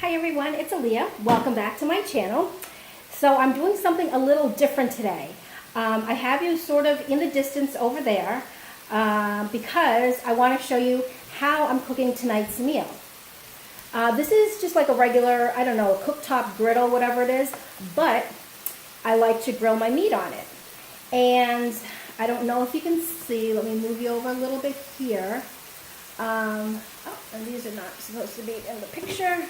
Hi everyone, it's Aaliyah. Welcome back to my channel. So I'm doing something a little different today. I have you sort of in the distance over there because I want to show you how I'm cooking tonight's meal. This is just like a regular, I don't know, a cooktop griddle, whatever it is, but I like to grill my meat on it. And I don't know if you can see, let me move you over a little bit here. Oh, and these are not supposed to be in the picture.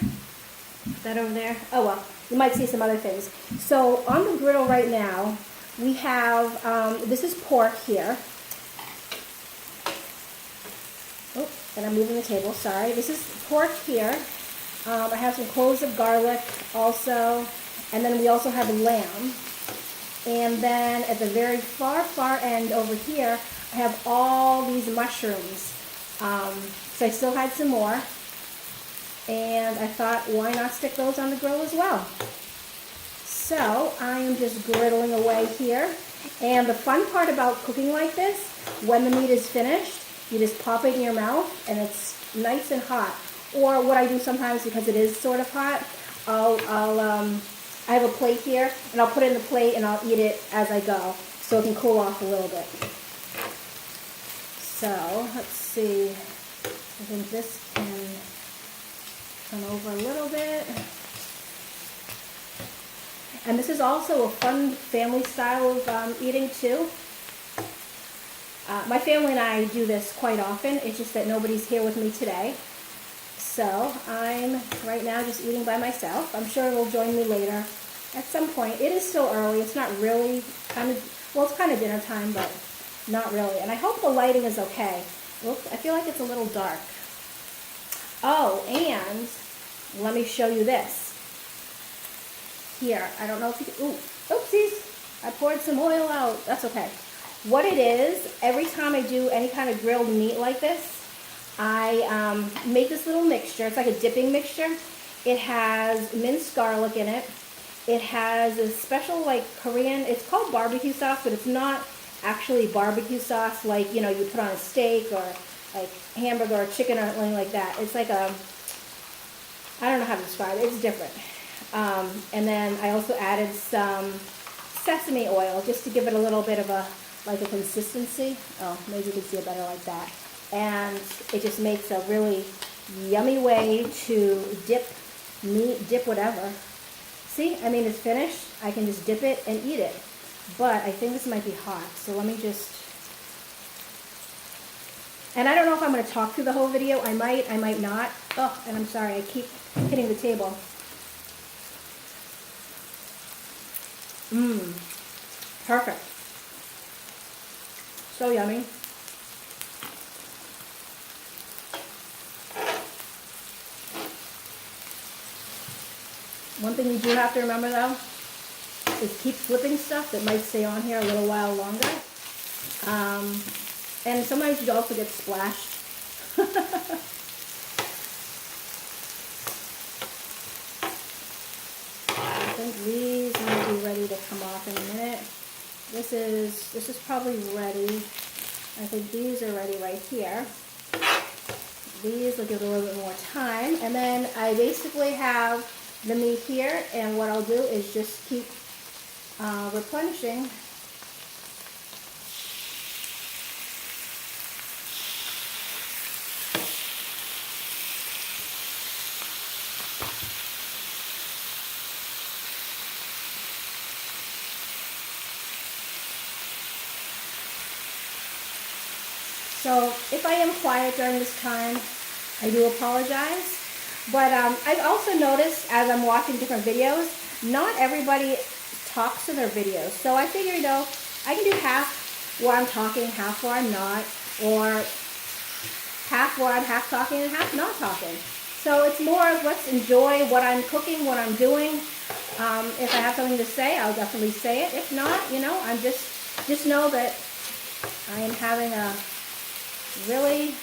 Put that over there. Oh well, you might see some other things. So on the griddle right now, we have, this is pork here. Oh, and I'm moving the table, sorry. This is pork here. I have some cloves of garlic also, and then we also have lamb. And then at the very far end over here, I have all these mushrooms. So I still had some more. And I thought, why not stick those on the grill as well? So I am just griddling away here. And the fun part about cooking like this, when the meat is finished, you just pop it in your mouth and it's nice and hot. Or what I do sometimes, because it is sort of hot, I have a plate here and I'll put it in the plate and I'll eat it as I go so it can cool off a little bit. So let's see, I think this can turn over a little bit. And this is also a fun family style of eating too. My family and I do this quite often. It's just that nobody's here with me today. So I'm right now just eating by myself. I'm sure they'll join me later at some point. It is still early. It's not really well, it's kind of dinner time, but not really. And I hope the lighting is okay. Oops, I feel like it's a little dark. Oh, and let me show you this. Here, I don't know if you can, oopsies, I poured some oil out. That's okay. What it is, every time I do any kind of grilled meat like this, I make this little mixture. It's like a dipping mixture. It has minced garlic in it. It has a special like Korean, it's called barbecue sauce, but it's not actually barbecue sauce like, you know, you put on a steak or like hamburger or chicken or anything like that. It's like a, I don't know how to describe it. It's different. And then I also added some sesame oil just to give it a little bit of a, like a consistency. Oh, maybe you can see it better like that. And it just makes a really yummy way to dip meat, dip whatever. See, I mean, it's finished. I can just dip it and eat it. But I think this might be hot, so let me just... And I don't know if I'm going to talk through the whole video. I might not. Oh, and I'm sorry, I keep hitting the table. Mmm, perfect. So yummy. One thing you do have to remember though, is keep flipping stuff that might stay on here a little while longer. And sometimes you also get splashed. I think these might be ready to come off in a minute. This is probably ready. I think these are ready right here. These will give it a little bit more time. And then I basically have the meat here, and what I'll do is just keep replenishing. So if I am quiet during this time, I do apologize. But I've also noticed as I'm watching different videos, not everybody talks in their videos. So I figure, you know, I can do half where I'm talking, half where I'm not, or half where I'm half talking and half not talking. So it's more of let's enjoy what I'm cooking, what I'm doing. If I have something to say, I'll definitely say it. If not, you know, I'm just know that I am having a really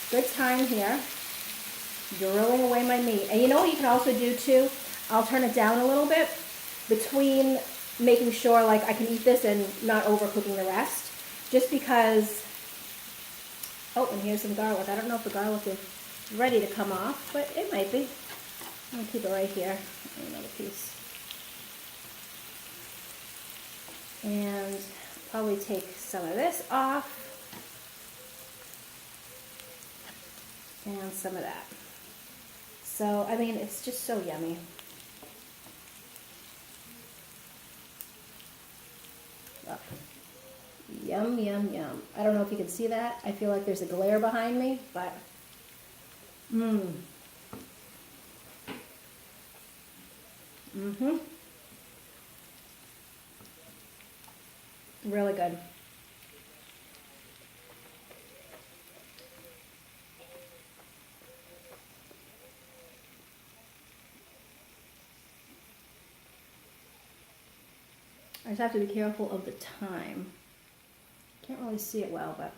good time here, drilling away my meat. And you know what you can also do too? I'll turn it down a little bit between making sure like I can eat this and not overcooking the rest. Just because, oh, and here's some garlic. I don't know if the garlic is ready to come off, but it might be. I'm gonna keep it right here. Another piece. And probably take some of this off. And some of that. So, I mean, it's just so yummy. Oh. Yum, yum, yum. I don't know if you can see that. I feel like there's a glare behind me, but mmm. Mm-hmm. Really good. I just have to be careful of the time. Can't really see it well, but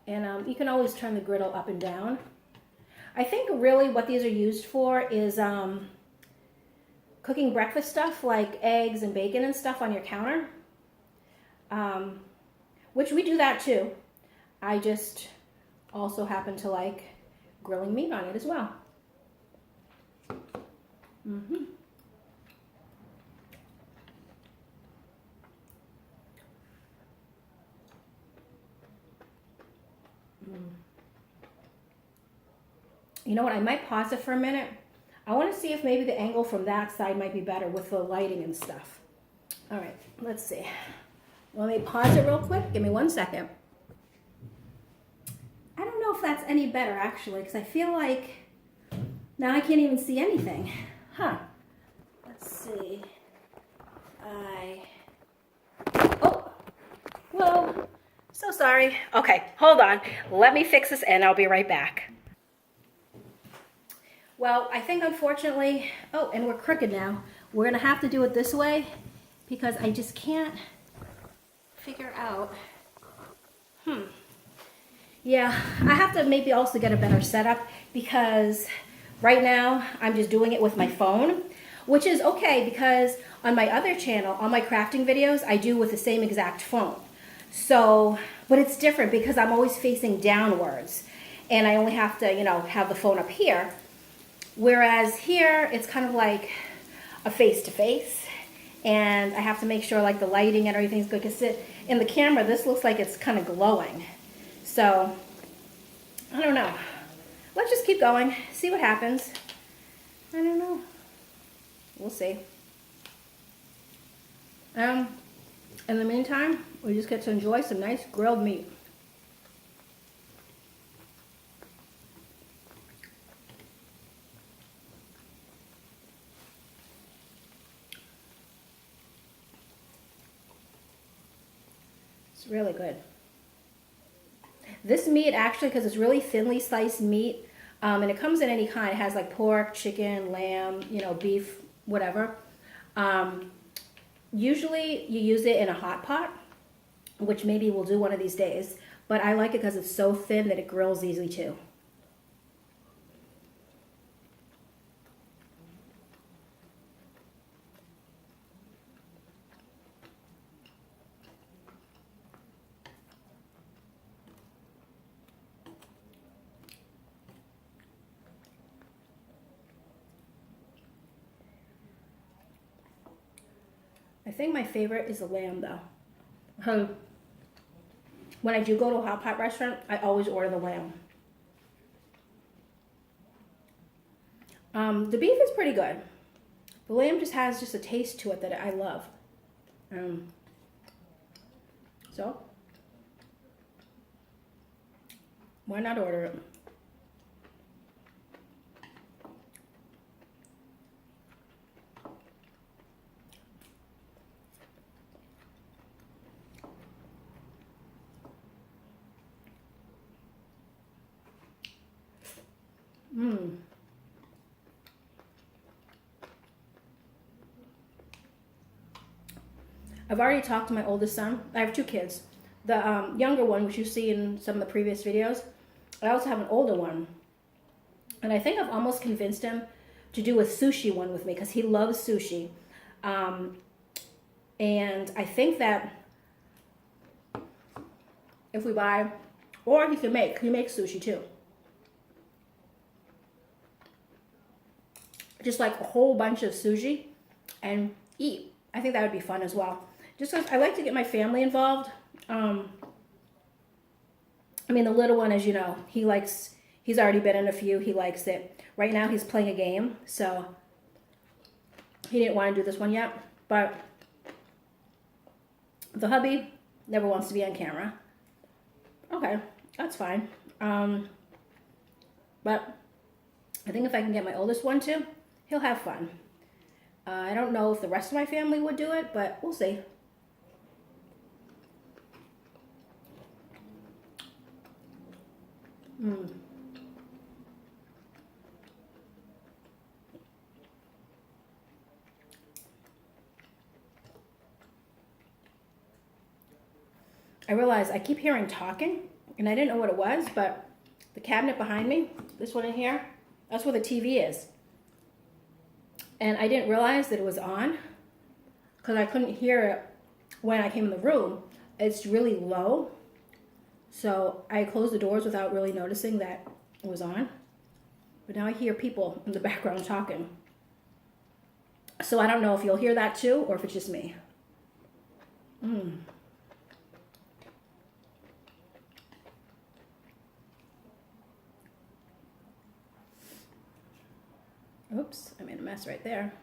and you can always turn the griddle up and down. I think really what these are used for is cooking breakfast stuff like eggs and bacon and stuff on your counter, which we do that too. I just also happen to like grilling meat on it as well. Mm-hmm. You know what, I might pause it for a minute. I want to see if maybe the angle from that side might be better with the lighting and stuff. All right, let's see. Let me pause it real quick. Give me 1 second. I don't know if that's any better actually, because I feel like now I can't even see anything. Huh. Let's see. Oh, whoa. So sorry. Okay, hold on. Let me fix this and I'll be right back. Well, I think unfortunately, oh, and we're crooked now. We're gonna have to do it this way because I just can't figure out. Yeah, I have to maybe also get a better setup because right now I'm just doing it with my phone, which is okay because on my other channel, on my crafting videos, I do with the same exact phone. So, but it's different because I'm always facing downwards and I only have to, you know, have the phone up here. Whereas here, it's kind of like a face-to-face, and I have to make sure like the lighting and everything's good because in the camera, this looks like it's kind of glowing. So, I don't know. Let's just keep going, see what happens. I don't know. We'll see. In the meantime, we just get to enjoy some nice grilled meat. It's really good. This meat actually, because it's really thinly sliced meat, and it comes in any kind. It has like pork, chicken, lamb, you know, beef, whatever. Usually you use it in a hot pot, which maybe we'll do one of these days. But I like it because it's so thin that it grills easily too. I think my favorite is the lamb though. When I do go to a hot pot restaurant, I always order the lamb. The beef is pretty good. The lamb just has just a taste to it that I love. So, why not order it? I've already talked to my oldest son. I have two kids. The younger one, which you see in some of the previous videos. I also have an older one. And I think I've almost convinced him to do a sushi one with me because he loves sushi. And I think that if we buy, or he makes sushi too. Just like a whole bunch of sushi and eat. I think that would be fun as well. Just because I like to get my family involved. I mean, the little one, as you know, he's already been in a few. He likes it. Right now he's playing a game, so he didn't want to do this one yet. But the hubby never wants to be on camera. Okay, that's fine. But I think if I can get my oldest one too, he'll have fun. I don't know if the rest of my family would do it, but we'll see. I realize I keep hearing talking, and I didn't know what it was, but the cabinet behind me, this one in here, that's where the TV is. And I didn't realize that it was on because I couldn't hear it when I came in the room. It's really low. So I closed the doors without really noticing that it was on. But now I hear people in the background talking. So I don't know if you'll hear that too or if it's just me. Oops, I made a mess right there.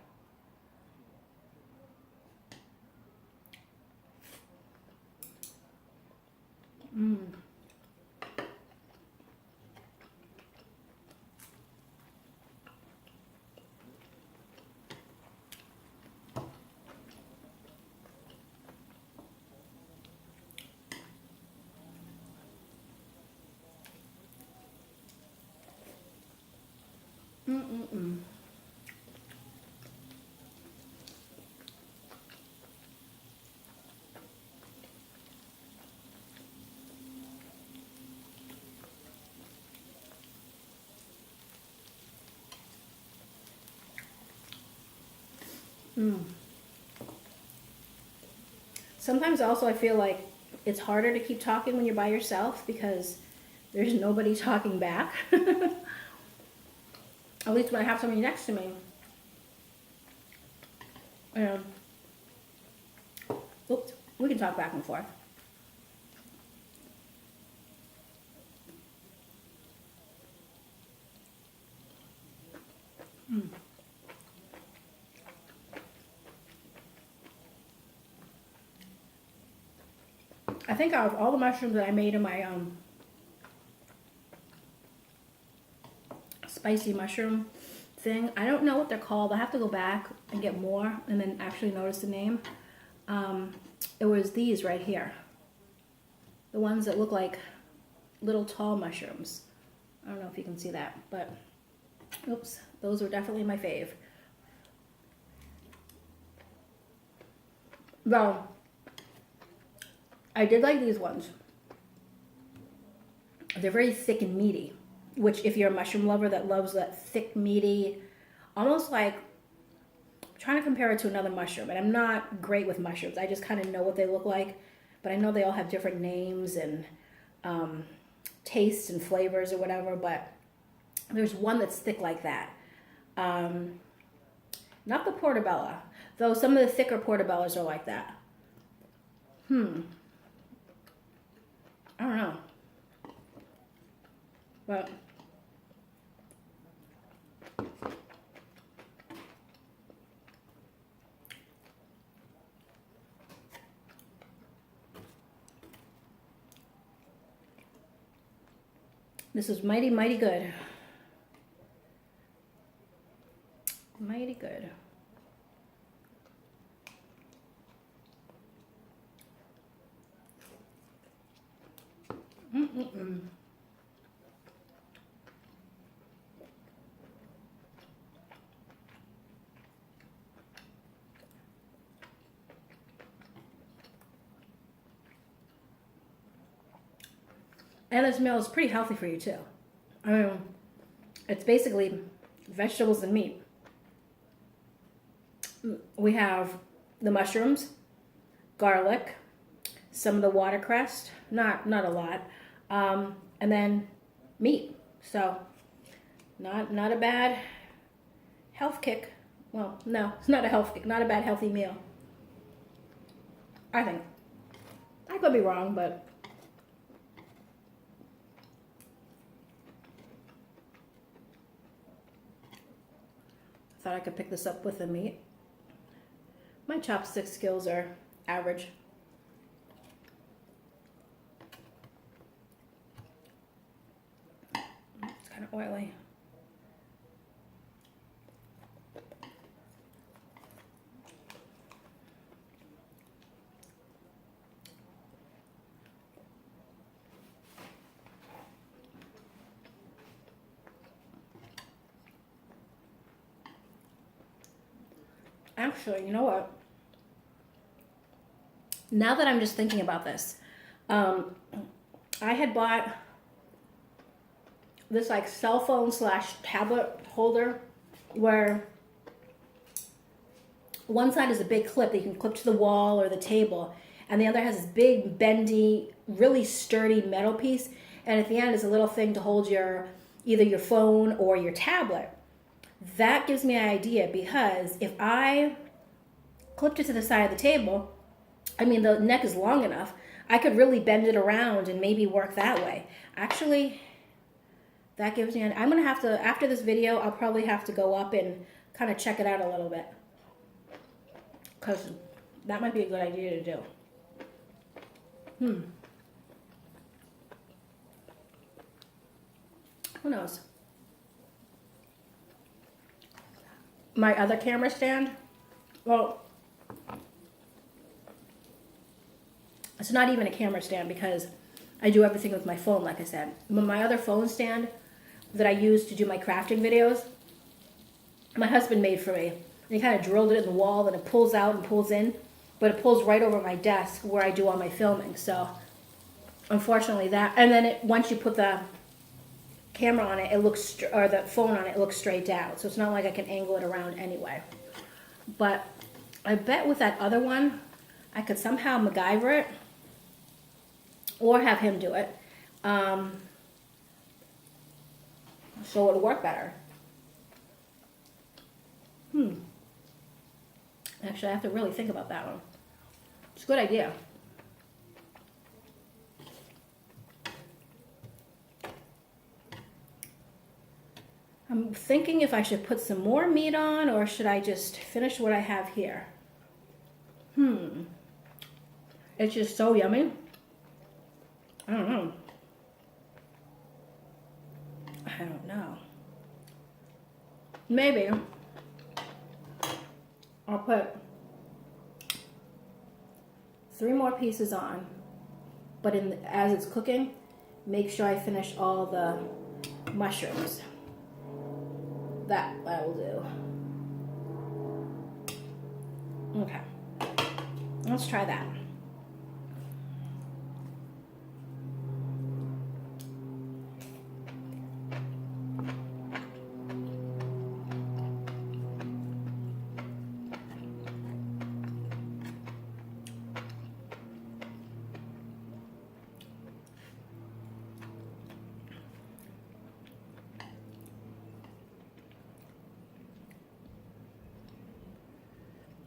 Sometimes also I feel like it's harder to keep talking when you're by yourself because there's nobody talking back. At least when I have somebody next to me. Oops, we can talk back and forth. I think out of all the mushrooms that I made in my spicy mushroom thing, I don't know what they're called. I have to go back and get more and then actually notice the name. It was these right here. The ones that look like little tall mushrooms. I don't know if you can see that, but oops, those were definitely my fave. Though, I did like these ones. They're very thick and meaty, which if you're a mushroom lover that loves that thick, meaty, almost like, I'm trying to compare it to another mushroom, and I'm not great with mushrooms. I just kind of know what they look like, but I know they all have different names and tastes and flavors or whatever, but there's one that's thick like that. Not the portobello, though some of the thicker portobellos are like that. I don't know. But this is mighty, mighty good. Mighty good. And this meal is pretty healthy for you too. I mean, it's basically vegetables and meat. We have the mushrooms, garlic, some of the watercress, not a lot, and then meat. So not a bad health kick. Well, no, it's not a health kick, not a bad healthy meal. I think. I could be wrong, but I thought I could pick this up with the meat. My chopstick skills are average. It's kind of oily. Actually, you know what? Now that I'm just thinking about this, I had bought this like cell phone / tablet holder where one side is a big clip that you can clip to the wall or the table, and the other has this big bendy, really sturdy metal piece, and at the end is a little thing to hold either your phone or your tablet. That gives me an idea, because if I clipped it to the side of the table, I mean, the neck is long enough, I could really bend it around and maybe work that way. Actually, that gives me I'm going to have to, after this video, I'll probably have to go up and kind of check it out a little bit, because that might be a good idea to do. Who knows? My other camera stand, well, it's not even a camera stand because I do everything with my phone, like I said. My other phone stand that I use to do my crafting videos, my husband made for me. And he kind of drilled it in the wall, and it pulls out and pulls in, but it pulls right over my desk where I do all my filming. So, unfortunately that, and then once you put the camera on it, or the phone on it, it looks straight out. So it's not like I can angle it around anyway. But I bet with that other one, I could somehow MacGyver it, or have him do it, so it would work better. Actually, I have to really think about that one. It's a good idea. I'm thinking if I should put some more meat on, or should I just finish what I have here? It's just so yummy. I don't know. Maybe I'll put 3 more pieces on, but as it's cooking, make sure I finish all the mushrooms. That I will do. Okay, let's try that.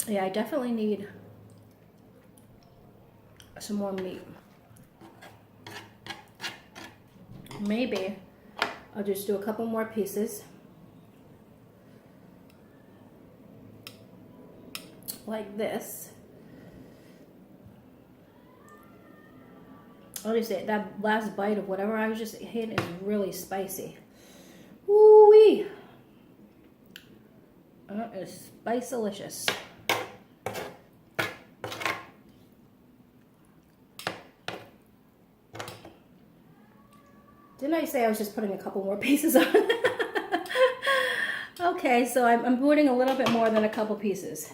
Yeah, I definitely need some more meat. Maybe I'll just do a couple more pieces. Like this. I'll just say that last bite of whatever I was just hitting is really spicy. Woo-wee! That is spice-delicious. Didn't I say I was just putting a couple more pieces on? Okay, so I'm putting a little bit more than a couple pieces.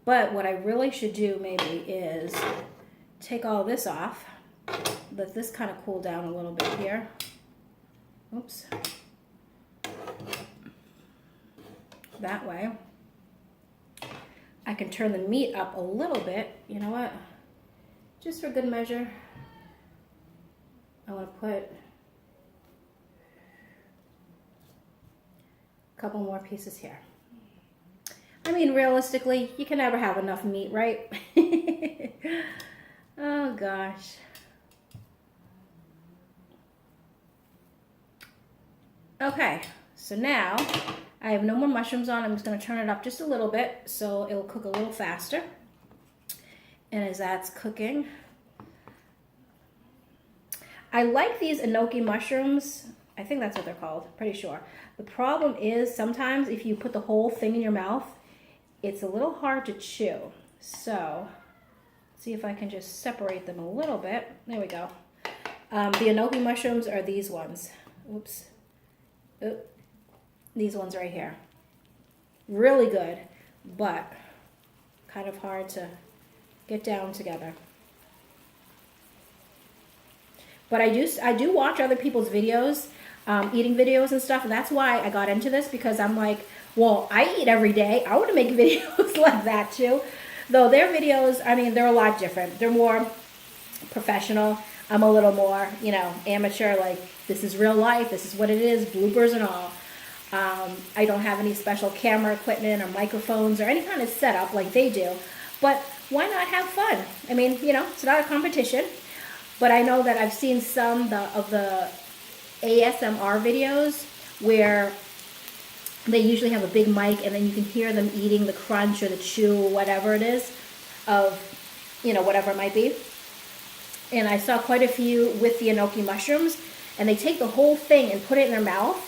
But what I really should do maybe is take all this off let this kind of cool down a little bit here. Oops. That way. I can turn the meat up a little bit. You know what? Just for good measure, I want to put a couple more pieces here. I mean, realistically, you can never have enough meat, right? Oh, gosh. Okay, so now I have no more mushrooms on. I'm just going to turn it up just a little bit so it'll cook a little faster. And as that's cooking, I like these enoki mushrooms. I think that's what they're called, pretty sure. The problem is sometimes if you put the whole thing in your mouth, it's a little hard to chew. So, see if I can just separate them a little bit. There we go. The enoki mushrooms are these ones. Oops. Oop. These ones right here. Really good, but kind of hard to get down together. But I do watch other people's videos, eating videos and stuff, and that's why I got into this, because I'm like, well, I eat every day. I want to make videos like that too. Though their videos, I mean, they're a lot different. They're more professional. I'm a little more, you know, amateur, like this is real life. This is what it is, bloopers and all. I don't have any special camera equipment or microphones or any kind of setup like they do. But why not have fun? I mean, you know, it's not a competition. But I know that I've seen some of the ASMR videos where they usually have a big mic and then you can hear them eating the crunch or the chew or whatever it is of, you know, whatever it might be. And I saw quite a few with the enoki mushrooms, and they take the whole thing and put it in their mouth.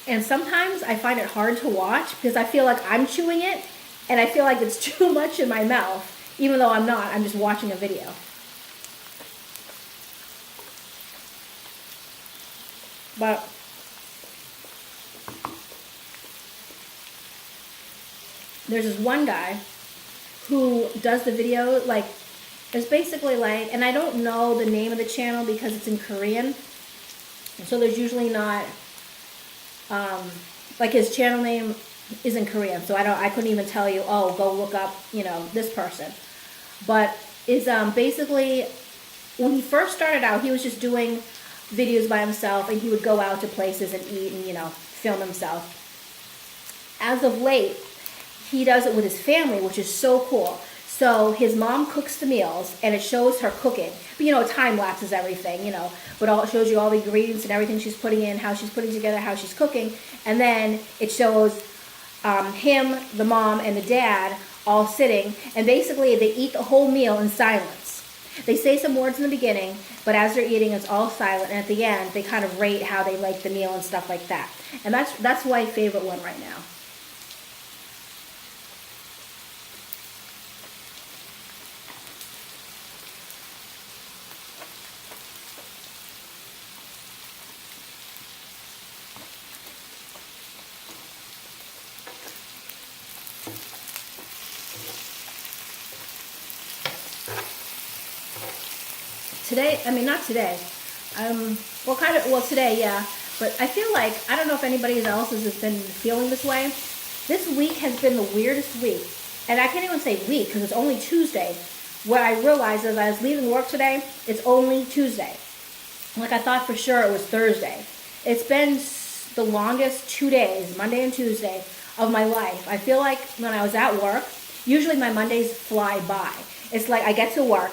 And sometimes I find it hard to watch because I feel like I'm chewing it and I feel like it's too much in my mouth, even though I'm not. I'm just watching a video. But there's this one guy who does the video, like, it's basically like, and I don't know the name of the channel because it's in Korean, so there's usually not, like his channel name is in Korean, so I couldn't even tell you, oh, go look up, you know, this person. But is basically, when he first started out, he was just doing videos by himself, and he would go out to places and eat and, you know, film himself. As of late, he does it with his family, which is so cool. So his mom cooks the meals, and it shows her cooking. But, you know, time lapses everything, you know. But it shows you all the ingredients and everything she's putting in, how she's putting together, how she's cooking. And then it shows him, the mom, and the dad all sitting. And basically, they eat the whole meal in silence. They say some words in the beginning, but as they're eating, it's all silent. And at the end, they kind of rate how they like the meal and stuff like that. And that's my favorite one right now. Today, I mean, not today. Well, today, yeah. But I feel like, I don't know if anybody else has been feeling this way. This week has been the weirdest week. And I can't even say week because it's only Tuesday. What I realized as I was leaving work today, it's only Tuesday. Like I thought for sure it was Thursday. It's been the longest 2 days, Monday and Tuesday, of my life. I feel like when I was at work, usually my Mondays fly by. It's like I get to work,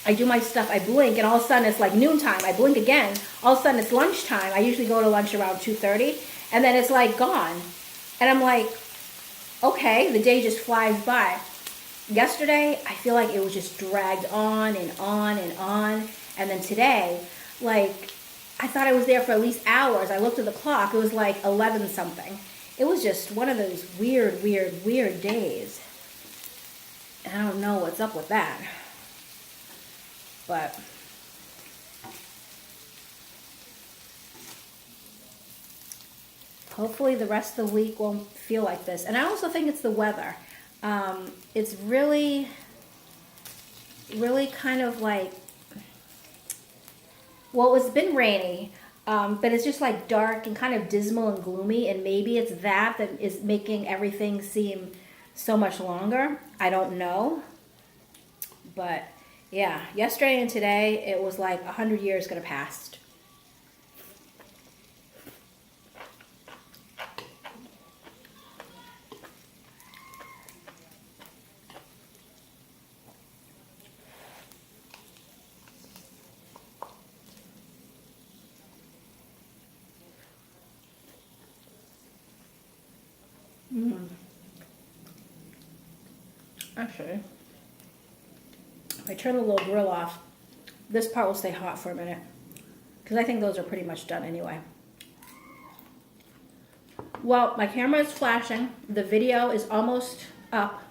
I do my stuff, I blink, and all of a sudden it's like noontime. I blink again. All of a sudden it's lunchtime. I usually go to lunch around 2:30, and then it's like gone. And I'm like, okay, the day just flies by. Yesterday, I feel like it was just dragged on and on and on. And then today, like, I thought I was there for at least hours. I looked at the clock. It was like 11 something. It was just one of those weird days. And I don't know what's up with that. But hopefully the rest of the week won't feel like this. And I also think it's the weather. It's really, really kind of like, well, it's been rainy, but it's just like dark and kind of dismal and gloomy, and maybe it's that is making everything seem so much longer. I don't know. But yeah, yesterday and today, it was like 100 years could have passed. Actually, if I turn the little grill off, this part will stay hot for a minute, because I think those are pretty much done anyway. Well, my camera is flashing. The video is almost up.